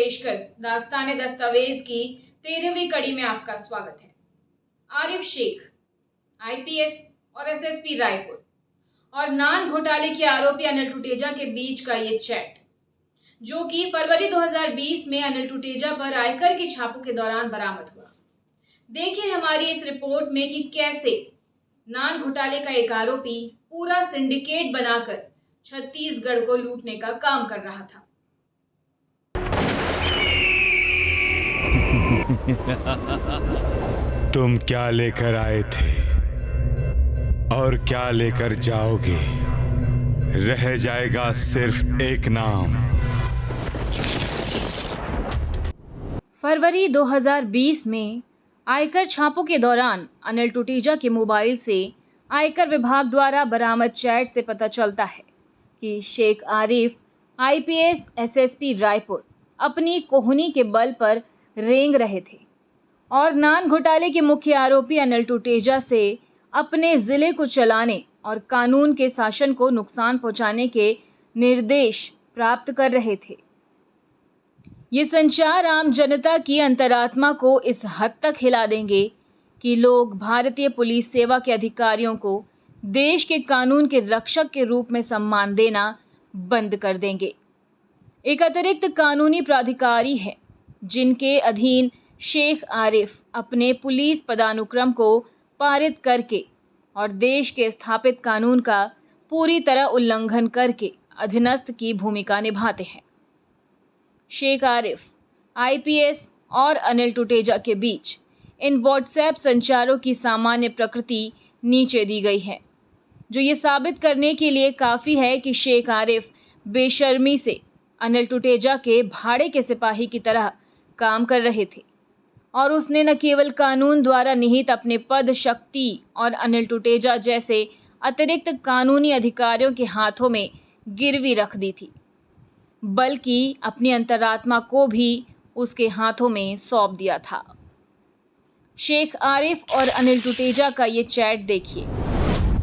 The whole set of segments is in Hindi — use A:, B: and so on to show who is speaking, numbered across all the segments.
A: पेशकश दास्तान दस्तावेज की 13वीं कड़ी में आपका स्वागत है। आरिफ शेख, आईपीएस और एसएसपी रायपुर और नान घोटाले के आरोपी अनिल टुटेजा के बीच का ये चैट, जो कि फरवरी 2020 में अनिल टुटेजा पर आयकर के छापों के दौरान बरामद हुआ। देखिए हमारी इस रिपोर्ट में कि कैसे नान घोटाले का एक आरोपी पूरा सिंडिकेट बनाकर छत्तीसगढ़ को लूटने का काम कर रहा था।
B: तुम क्या लेकर आए थे और क्या लेकर जाओगे? रह जाएगा सिर्फ एक नाम।
A: फरवरी 2020 में आयकर छापों के दौरान अनिल टुटेजा के मोबाइल से आयकर विभाग द्वारा बरामद चैट से पता चलता है कि शेख आरिफ आईपीएस एसएसपी रायपुर अपनी कोहनी के बल पर रेंग रहे थे और नान घोटाले के मुख्य आरोपी अनिल टुटेजा से अपने जिले को चलाने और कानून के शासन को नुकसान पहुंचाने के निर्देश प्राप्त कर रहे थे। ये संचार आम जनता की अंतरात्मा को इस हद तक हिला देंगे कि लोग भारतीय पुलिस सेवा के अधिकारियों को देश के कानून के रक्षक के रूप में सम्मान देना बंद कर देंगे। एक अतिरिक्त कानूनी प्राधिकारी है जिनके अधीन शेख आरिफ अपने पुलिस पदानुक्रम को पारित करके और देश के स्थापित कानून का पूरी तरह उल्लंघन करके अधीनस्थ की भूमिका निभाते हैं। शेख आरिफ, आईपीएस और अनिल टुटेजा के बीच इन व्हाट्सएप संचारों की सामान्य प्रकृति नीचे दी गई है, जो ये साबित करने के लिए काफ़ी है कि शेख आरिफ बेशर्मी से अनिल टुटेजा के भाड़े के सिपाही की तरह काम कर रहे थे और उसने न केवल कानून द्वारा निहित अपने पद, शक्ति और अनिल टुटेजा जैसे अतिरिक्त कानूनी अधिकारियों के हाथों में गिरवी रख दी थी, बल्कि अपनी अंतरात्मा को भी उसके हाथों में सौंप दिया था। शेख आरिफ और अनिल टुटेजा का ये चैट देखिए।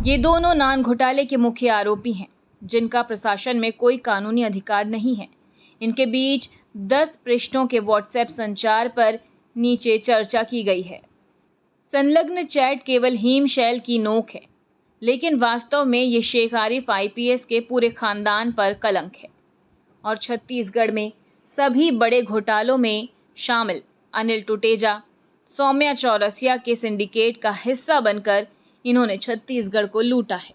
A: ये दोनों नान घोटाले के मुख्य आरोपी हैं, जिनका प्रशासन में कोई कानूनी अधिकार नहीं है। इनके बीच 10 पृष्ठों के व्हाट्सएप संचार पर नीचे चर्चा की गई है। संलग्न चैट केवल हिमशैल की नोक है, लेकिन वास्तव में ये शेख आरिफ आईपीएस के पूरे खानदान पर कलंक है और छत्तीसगढ़ में सभी बड़े घोटालों में शामिल अनिल टुटेजा, सौम्या चौरसिया के सिंडिकेट का हिस्सा बनकर इन्होंने छत्तीसगढ़ को लूटा है।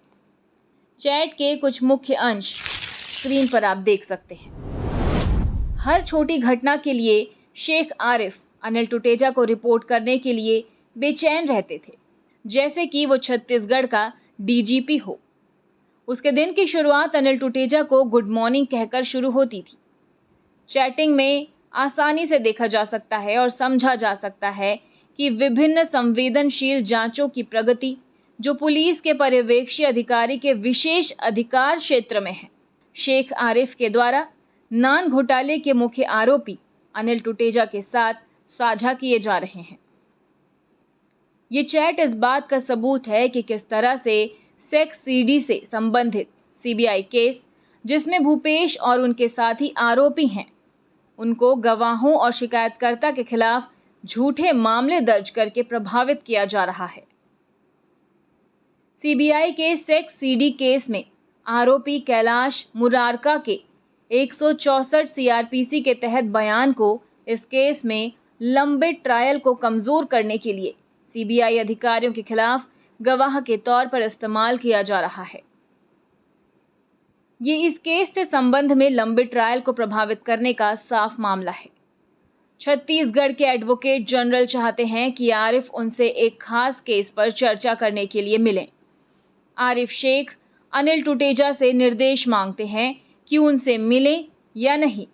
A: चैट के कुछ मुख्य अंश स्क्रीन पर आप देख सकते हैं। हर छोटी घटना के लिए शेख आरिफ अनिल टुटेजा को रिपोर्ट करने के लिए बेचैन रहते थे, जैसे कि वो छत्तीसगढ़ का डीजीपी हो। उसके दिन की शुरुआत अनिल टुटेजा को गुड मॉर्निंग कहकर शुरू होती थी। चैटिंग में आसानी से देखा जा सकता है और समझा जा सकता है कि विभिन्न संवेदनशील जांचों की प्रगति जो पुलिस के पर्यवेक्षी अधिकारी के विशेष अधिकार क्षेत्र में है, शेख आरिफ के द्वारा नान घोटाले के मुख्य आरोपी अनिल टुटेजा के साथ साझा किए जा रहे हैं। ये चैट इस बात का सबूत है कि किस तरह से सेक्स सीडी से संबंधित सीबीआई केस, जिसमें भूपेश और उनके साथी आरोपी हैं, उनको गवाहों और शिकायतकर्ता के खिलाफ झूठे मामले दर्ज करके प्रभावित किया जा रहा है। सीबीआई के सेक्स सीडी केस में आरोपी कैलाश मुरारका के 164 सीआरपीसी के तहत बयान को इस केस में लंबित ट्रायल को कमजोर करने के लिए सीबीआई अधिकारियों के खिलाफ गवाह के तौर पर इस्तेमाल किया जा रहा है। ये इस केस से संबंध में लंबित ट्रायल को प्रभावित करने का साफ मामला है। छत्तीसगढ़ के एडवोकेट जनरल चाहते हैं कि आरिफ उनसे एक खास केस पर चर्चा करने के लिए मिलें। आरिफ शेख अनिल टुटेजा से निर्देश मांगते हैं कि उनसे मिलें या नहीं।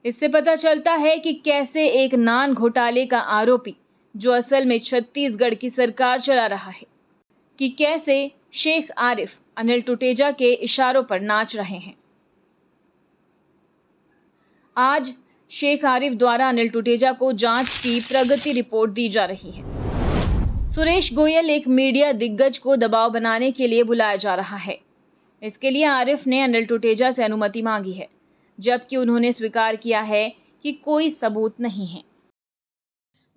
A: इससे पता चलता है कि कैसे एक नान घोटाले का आरोपी, जो असल में छत्तीसगढ़ की सरकार चला रहा है, कि कैसे शेख आरिफ अनिल टुटेजा के इशारों पर नाच रहे हैं। आज शेख आरिफ द्वारा अनिल टुटेजा को जांच की प्रगति रिपोर्ट दी जा रही है। सुरेश गोयल एक मीडिया दिग्गज को दबाव बनाने के लिए बुलाया जा रहा है। इसके लिए आरिफ ने अनिल टुटेजा से अनुमति मांगी है, जबकि उन्होंने स्वीकार किया है कि कोई सबूत नहीं है।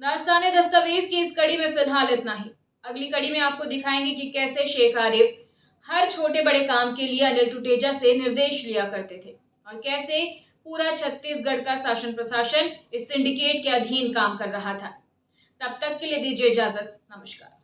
A: दास्ताने दस्तावेज की इस कड़ी में फिलहाल इतना ही। अगली कड़ी में आपको दिखाएंगे कि कैसे शेख आरिफ हर छोटे बड़े काम के लिए अनिल टुटेजा से निर्देश लिया करते थे और कैसे पूरा छत्तीसगढ़ का शासन प्रशासन इस सिंडिकेट के अधीन काम कर रहा था। तब तक के लिए दीजिए इजाजत। नमस्कार।